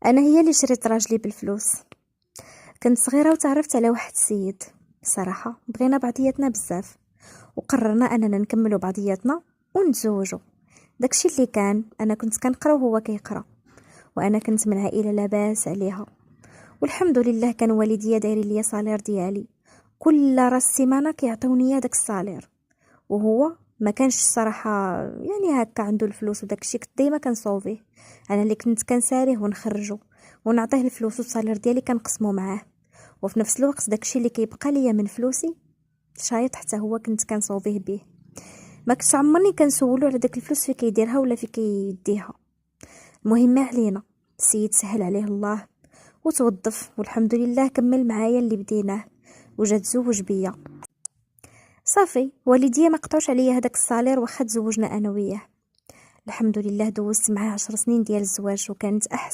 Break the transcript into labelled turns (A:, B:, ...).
A: انا هي اللي شريت راجلي بالفلوس. كنت صغيره وتعرفت على واحد السيد. صراحه بغينا بعضياتنا بزاف، وقررنا اننا نكملوا بعضياتنا ونتزوجوا. داكشي اللي كان، انا كنت كنقرا وهو كيقرا، وانا كنت من عائله لاباس عليها، والحمد لله كان والديا دايرين ليا صالير ديالي. كل راس سيمانه كيعطيوني داك الصالير، وهو ما كانش الصراحه يعني هكا عنده الفلوس وداكشي. كنت ديما كنصوفيه، انا اللي كنت كنساليه ونخرجه ونعطيه الفلوس والصالير ديالي كنقسمو معاه، وفي نفس الوقت داكشي اللي كيبقى ليا من فلوسي شايط حتى هو كنت كنصوفيه به. ما كنتش عمرني كنسولو على داك الفلوس في كيديرها ولا في كيديها. المهم ما علينا، السيد سهل عليه الله وتوظف، والحمد لله كمل معايا اللي بديناه وجا تزوج بيا. صافي والديا ما قطعوش عليا هداك الصالير واخا تزوجنا انا وياه. الحمد لله دوزت معاه 10 سنين ديال الزواج، وكانت احسن